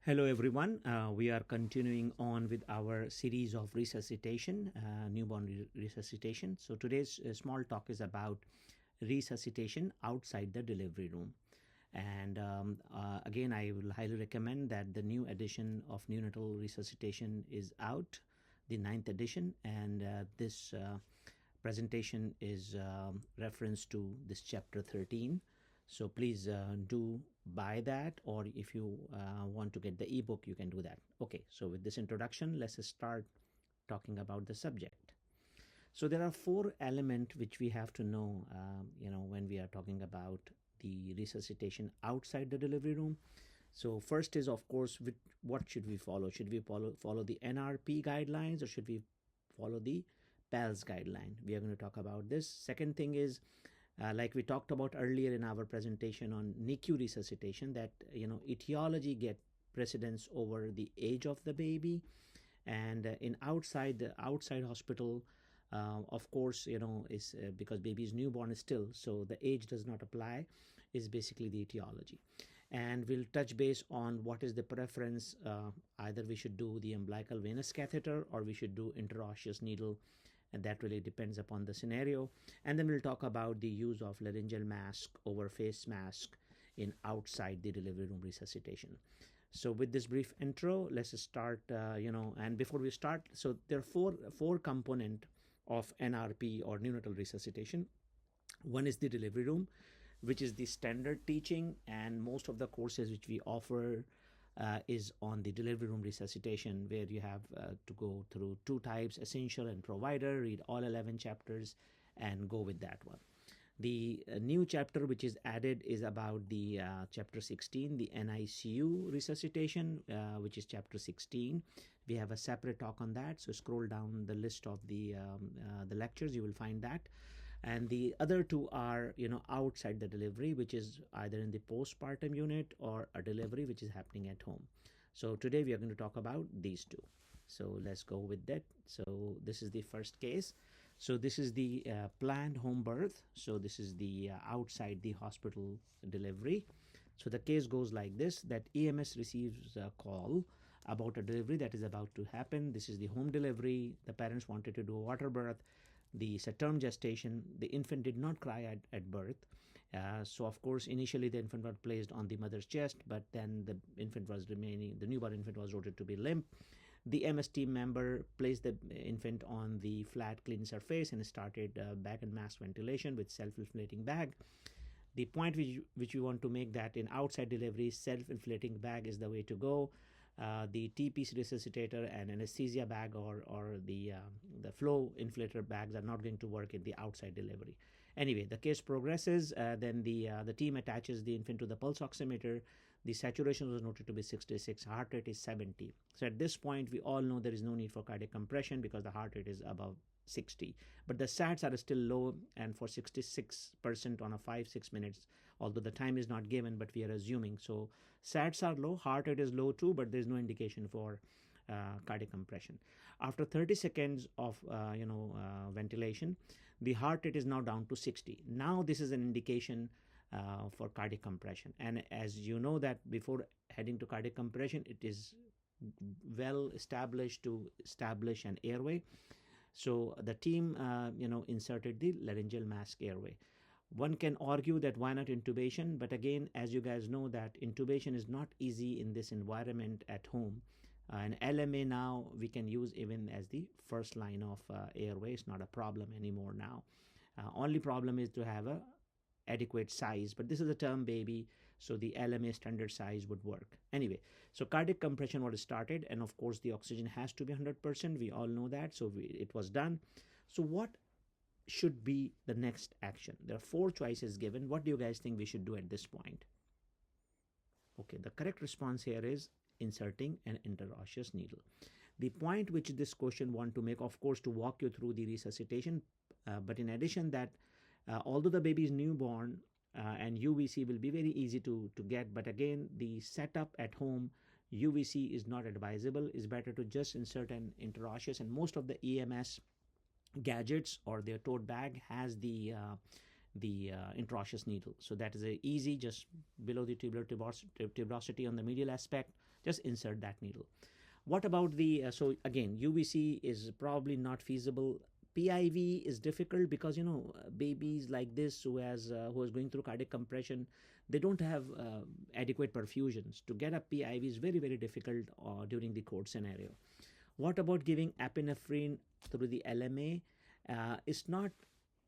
Hello, everyone. We are continuing on with our series of resuscitation, newborn resuscitation. So today's small talk is about resuscitation outside the delivery room. And again, I will highly recommend that the new edition of neonatal resuscitation is out, the 9th edition, and this presentation is reference to this chapter 13. So please do buy that, or if you want to get the ebook, you can do that. Okay, so with this introduction, let's start talking about the subject. So there are four elements which we have to know, when we are talking about the resuscitation outside the delivery room. So first is, of course, what should we follow? Should we follow the NRP guidelines, or should we follow the PALS guideline? We are going to talk about this. Second thing is, like we talked about earlier in our presentation on NICU resuscitation, that etiology get precedence over the age of the baby, and in the outside hospital, of course, is because baby is newborn still, so the age does not apply, is basically the etiology. And we'll touch base on what is the preference. Either we should do the umbilical venous catheter, or we should do interosseous needle, and that really depends upon the scenario. And then we'll talk about the use of laryngeal mask over face mask in outside the delivery room resuscitation. So with this brief intro, let's start. And before we start, so there are four component of NRP or neonatal resuscitation. One is the delivery room, which is the standard teaching, and most of the courses which we offer is on the delivery room resuscitation, where you have to go through two types, essential and provider, read all 11 chapters and go with that one. The new chapter which is added is about the chapter 16, the NICU resuscitation, which is chapter 16. We have a separate talk on that, so scroll down the list of the lectures, you will find that. And the other two are, outside the delivery, which is either in the postpartum unit or a delivery which is happening at home. So today we are going to talk about these two. So let's go with that. So this is the first case. So this is the planned home birth. So this is the outside the hospital delivery. So the case goes like this, that EMS receives a call about a delivery that is about to happen. This is the home delivery. The parents wanted to do a water birth. It's a term gestation. The infant did not cry at birth. So of course, initially the infant was placed on the mother's chest, but then the newborn infant was ordered to be limp. The MS team member placed the infant on the flat, clean surface and started bag and mask ventilation with self-inflating bag. The point which we want to make, that in outside delivery, self-inflating bag is the way to go. The T-piece resuscitator and anesthesia bag or the flow inflator bags are not going to work in the outside delivery. Anyway, the case progresses. Then the team attaches the infant to the pulse oximeter. The saturation was noted to be 66. Heart rate is 70. So at this point, we all know there is no need for cardiac compression because the heart rate is above 60, but the SATs are still low, and for 66% on a 5-6 minutes, although the time is not given, but we are assuming. So SATs are low, heart rate is low too, but there's no indication for cardiac compression. After 30 seconds of ventilation, the heart rate is now down to 60. Now this is an indication for cardiac compression, and as you know that before heading to cardiac compression, it is well established to establish an airway. So the team, inserted the laryngeal mask airway. One can argue that why not intubation? But again, as you guys know, that intubation is not easy in this environment at home. An LMA now we can use even as the first line of airway. It's not a problem anymore now. Only problem is to have a adequate size, but this is a term baby, so the LMA standard size would work. Anyway, so cardiac compression was started, and of course the oxygen has to be 100%. We all know that, so it was done. So what should be the next action? There are four choices given. What do you guys think we should do at this point? Okay, the correct response here is inserting an interosseous needle. The point which this question want to make, of course, to walk you through the resuscitation, but in addition that, although the baby is newborn and UVC will be very easy to get, but again, the setup at home, UVC is not advisable. It's better to just insert an interosseous, and most of the EMS gadgets or their tote bag has the the intraosseous needle. So that is a easy, just below the tubular tuberosity on the medial aspect, just insert that needle. What about the, so again, UVC is probably not feasible. PIV is difficult because, babies like this who is going through cardiac compression, they don't have adequate perfusions. To get a PIV is very, very difficult during the code scenario. What about giving epinephrine through the LMA? It's not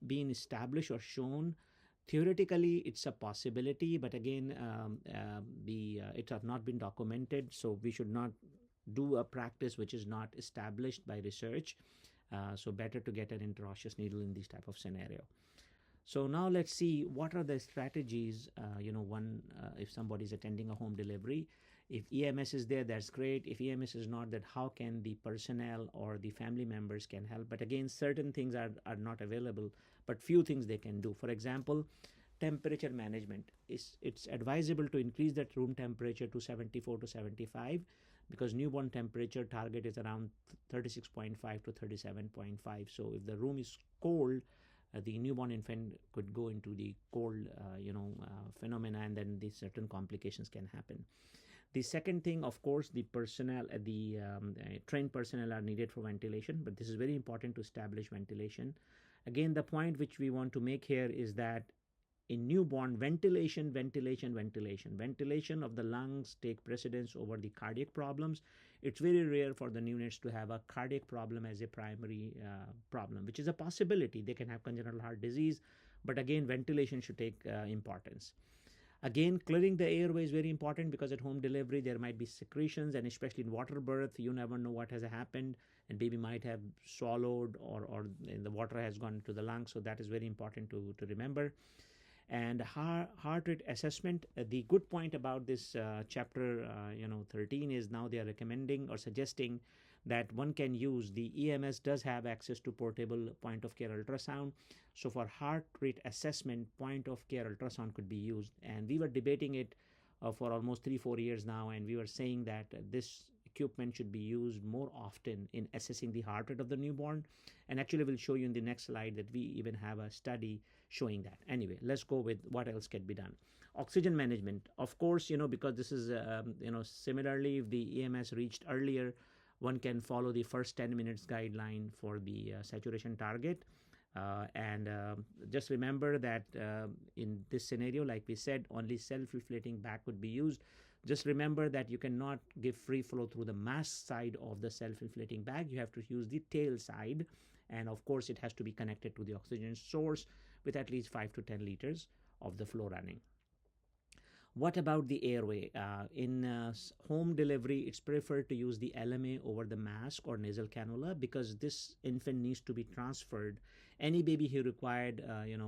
being established or shown. Theoretically, it's a possibility, but again, it has not been documented, so we should not do a practice which is not established by research. So better to get an intraosseous needle in this type of scenario. So now let's see what are the strategies. If somebody is attending a home delivery, if EMS is there, that's great. If EMS is not, then how can the personnel or the family members can help? But again, certain things are not available, but few things they can do. For example, temperature management. It's advisable to increase that room temperature to 74 to 75, because newborn temperature target is around 36.5 to 37.5. So if the room is cold, the newborn infant could go into the cold phenomena, and then the certain complications can happen. The second thing, of course, the personnel, trained personnel are needed for ventilation, but this is very important to establish ventilation. Again, the point which we want to make here is that in newborn, ventilation of the lungs take precedence over the cardiac problems. It's very rare for the neonates to have a cardiac problem as a primary problem, which is a possibility. They can have congenital heart disease, but again, ventilation should take importance. Again, clearing the airway is very important, because at home delivery there might be secretions, and especially in water birth, you never know what has happened, and baby might have swallowed or the water has gone into the lungs. So that is very important to remember. And heart rate assessment. The good point about this chapter 13 is now they are recommending or suggesting that one can use, the EMS does have access to portable point of care ultrasound. So for heart rate assessment, point of care ultrasound could be used. And we were debating it for almost 3-4 years now, and we were saying that this equipment should be used more often in assessing the heart rate of the newborn. And actually we'll show you in the next slide that we even have a study showing that. Anyway, let's go with what else can be done. Oxygen management, of course, because this is similarly, if the EMS reached earlier, one can follow the first 10 minutes guideline for the saturation target. And just remember that in this scenario, like we said, only self-inflating bag could be used. Just remember that you cannot give free flow through the mask side of the self-inflating bag. You have to use the tail side. And of course, it has to be connected to the oxygen source with at least 5 to 10 liters of the flow running. What about the airway? In home delivery, it's preferred to use the LMA over the mask or nasal cannula, because this infant needs to be transferred. Any baby who required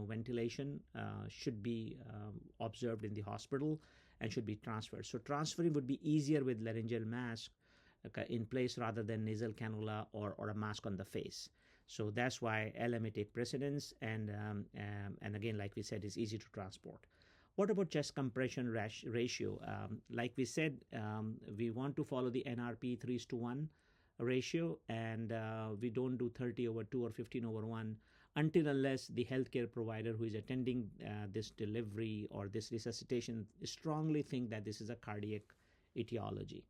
ventilation should be observed in the hospital and should be transferred. So transferring would be easier with laryngeal mask in place rather than nasal cannula or a mask on the face. So that's why LMA take precedence, and again, like we said, it's easy to transport. What about chest compression ratio? Like we said, we want to follow the NRP 3:1 ratio, and we don't do 30/2 or 15/1 until unless the healthcare provider who is attending this delivery or this resuscitation strongly think that this is a cardiac etiology.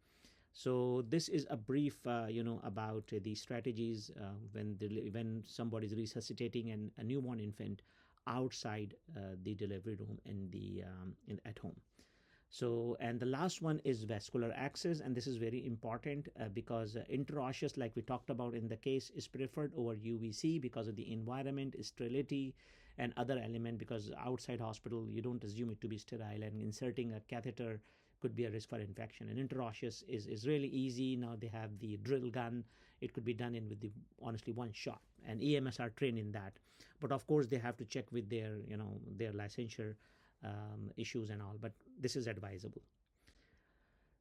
So this is a brief, about the strategies when somebody is resuscitating a newborn infant outside the delivery room at home. So, and the last one is vascular access, and this is very important because intraosseous, like we talked about in the case, is preferred over UVC because of the environment, sterility, and other element, because outside hospital, you don't assume it to be sterile, and inserting a catheter could be a risk for infection. And intraosseous is really easy. Now they have the drill gun. It could be done in with honestly one shot, and EMS are trained in that. But of course, they have to check with their licensure issues and all, but this is advisable.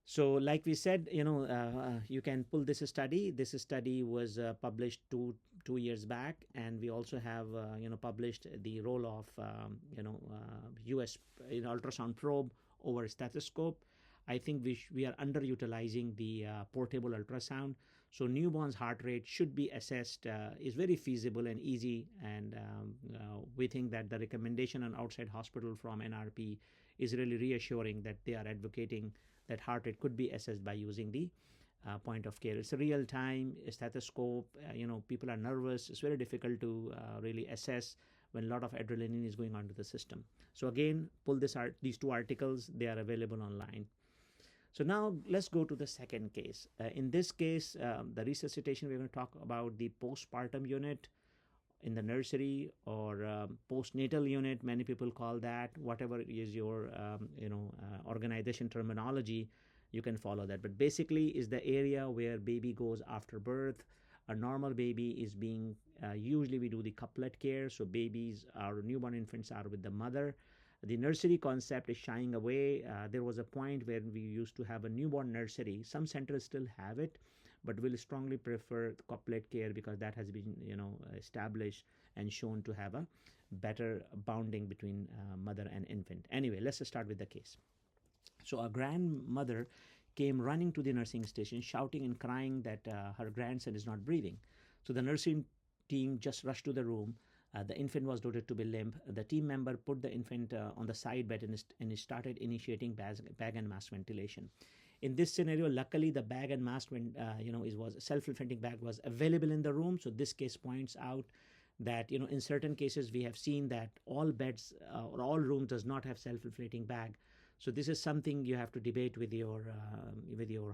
So like we said, you can pull this study. This study was published two years back, and we also have published the role of US ultrasound probe over stethoscope. I think we are underutilizing the portable ultrasound. So newborn's heart rate should be assessed, is very feasible and easy. And we think that the recommendation on outside hospital from NRP is really reassuring that they are advocating that heart rate could be assessed by using the point of care. It's a real time stethoscope. People are nervous. It's very difficult to really assess when a lot of adrenaline is going on to the system. So again, pull these two articles. They are available online. So now let's go to the second case. In this case, the resuscitation, we're going to talk about the postpartum unit in the nursery, or postnatal unit, many people call that. Whatever is your organization terminology, you can follow that. But basically is the area where baby goes after birth. A normal baby is being usually we do the couplet care, so babies, our newborn infants, are with the mother. The nursery concept is shying away. There was a point where we used to have a newborn nursery. Some centers still have it, but will strongly prefer couplet care because that has been established and shown to have a better bonding between mother and infant. Anyway, let's start with the case. So a grandmother came running to the nursing station, shouting and crying that her grandson is not breathing. So the nursing team just rushed to the room. The infant was noted to be limp. The team member put the infant on the side bed and started initiating bag and mask ventilation. In this scenario, luckily the bag and mask was self-inflating bag was available in the room. So this case points out that in certain cases we have seen that all beds or all rooms does not have self-inflating bag. So this is something you have to debate with your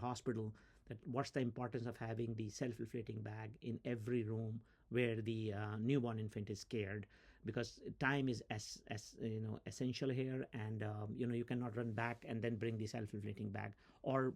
hospital, that what's the importance of having the self-inflating bag in every room where the newborn infant is cared, because time is essential here, and you cannot run back and then bring the self-inflating bag. Or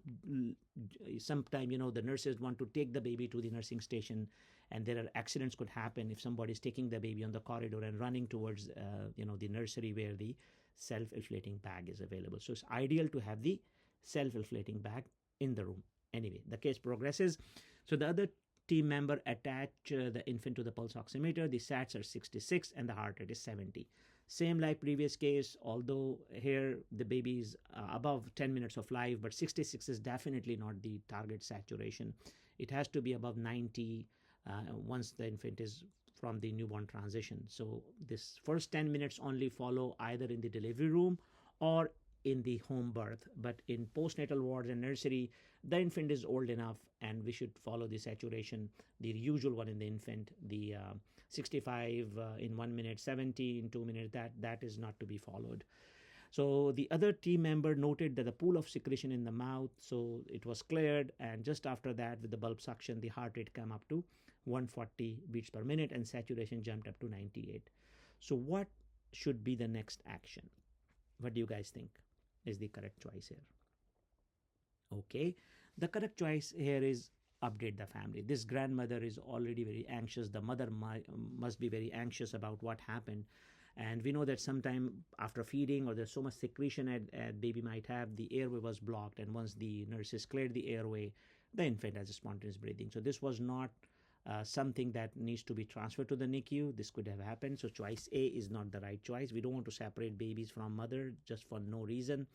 sometime the nurses want to take the baby to the nursing station, and there are accidents could happen if somebody is taking the baby on the corridor and running towards the nursery where the self-inflating bag is available. So it's ideal to have the self-inflating bag in the room. Anyway, the case progresses. So the other team member attached the infant to the pulse oximeter. The SATs are 66 and the heart rate is 70. Same like previous case, although here the baby is above 10 minutes of life, but 66 is definitely not the target saturation. It has to be above 90 once the infant is from the newborn transition. So this first 10 minutes only follow either in the delivery room or in the home birth. But in postnatal wards and nursery, the infant is old enough and we should follow the saturation, the usual one in the infant, the 65 in 1 minute, 70 in 2 minutes, that is not to be followed. So the other team member noted that the pool of secretion in the mouth, so it was cleared, and just after that with the bulb suction, the heart rate came up to 140 beats per minute and saturation jumped up to 98. So what should be the next action? What do you guys think is the correct choice here? Okay, the correct choice here is update the family. This grandmother is already very anxious. The mother must be very anxious about what happened. And we know that sometime after feeding, or there's so much secretion a baby might have, the airway was blocked. And once the nurses cleared the airway, the infant has a spontaneous breathing. So this was not something that needs to be transferred to the NICU. This could have happened. So choice A is not the right choice. We don't want to separate babies from mother just for no reason.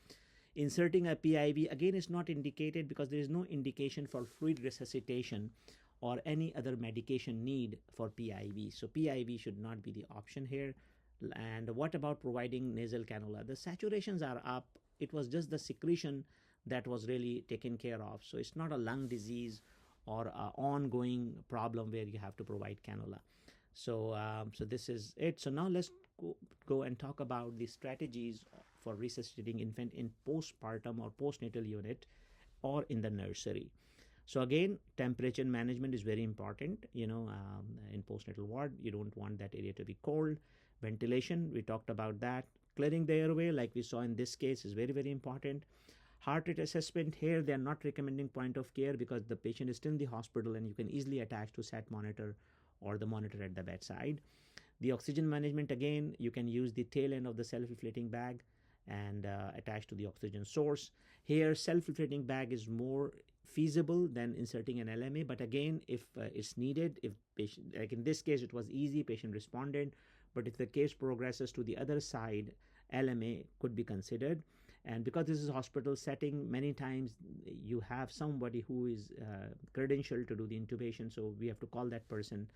Inserting a PIV, again, is not indicated because there is no indication for fluid resuscitation or any other medication need for PIV. So PIV should not be the option here. And what about providing nasal cannula? The saturations are up. It was just the secretion that was really taken care of. So it's not a lung disease or an ongoing problem where you have to provide cannula. So this is it. So now let's go and talk about the strategies for resuscitating infant in postpartum or postnatal unit or in the nursery. So again, temperature management is very important. In postnatal ward, you don't want that area to be cold. Ventilation, we talked about that. Clearing the airway, like we saw in this case, is very, very important. Heart rate assessment, here they are not recommending point of care because the patient is still in the hospital and you can easily attach to SAT monitor or the monitor at the bedside. The oxygen management, again, you can use the tail end of the self-inflating bag and attach to the oxygen source. Here, self-inflating bag is more feasible than inserting an LMA, but again, if it's needed, if patient, like in this case, it was easy, patient responded, but if the case progresses to the other side, LMA could be considered. And because this is a hospital setting, many times you have somebody who is credentialed to do the intubation, so we have to call that person.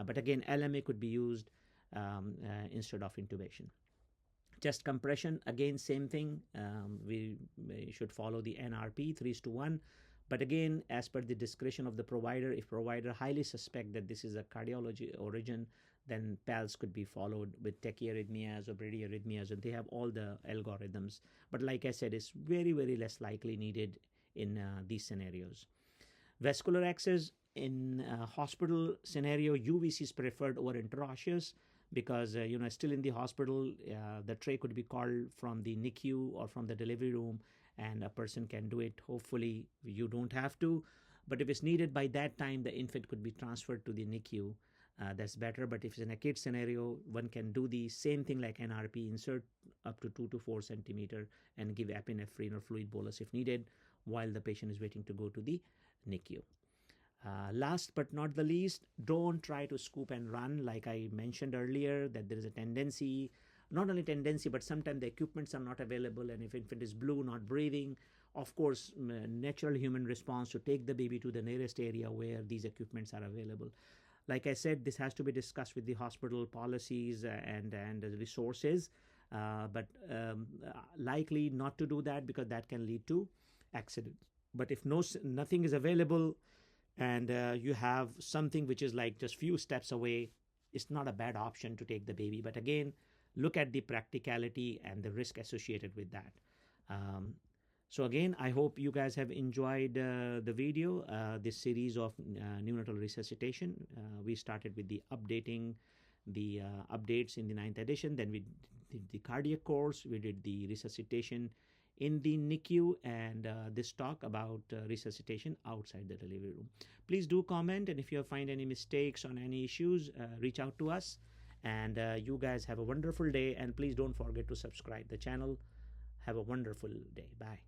But again, LMA could be used instead of intubation. Chest compression, again, same thing. We should follow the NRP 3:1. But again, as per the discretion of the provider, if provider highly suspect that this is a cardiology origin, then PALS could be followed with tachyarrhythmias or bradyarrhythmias, and they have all the algorithms. But like I said, it's very, very less likely needed in these scenarios. Vascular access in hospital scenario, UVC is preferred over interosseous because still in the hospital, the tray could be called from the NICU or from the delivery room, and a person can do it. Hopefully you don't have to, but if it's needed by that time, the infant could be transferred to the NICU. That's better. But if it's in a kid scenario, one can do the same thing like NRP, insert up to 2 to 4 centimeter and give epinephrine or fluid bolus if needed while the patient is waiting to go to the NICU. Last but not the least, don't try to scoop and run. Like I mentioned earlier, that there is a tendency, not only tendency, but sometimes the equipments are not available, and if infant is blue, not breathing, of course, natural human response to take the baby to the nearest area where these equipments are available. Like I said, this has to be discussed with the hospital policies and the resources, but likely not to do that because that can lead to accidents. But if nothing is available, and you have something which is like just few steps away, it's not a bad option to take the baby. But again, look at the practicality and the risk associated with that. So again, I hope you guys have enjoyed the video, this series of neonatal resuscitation. We started with the updating the updates in the 9th edition. Then we did the cardiac course. We did the resuscitation in the NICU, and this talk about resuscitation outside the delivery room. Please do comment, and if you find any mistakes on any issues, reach out to us. And you guys have a wonderful day, and please don't forget to subscribe the channel. Have a wonderful day. Bye.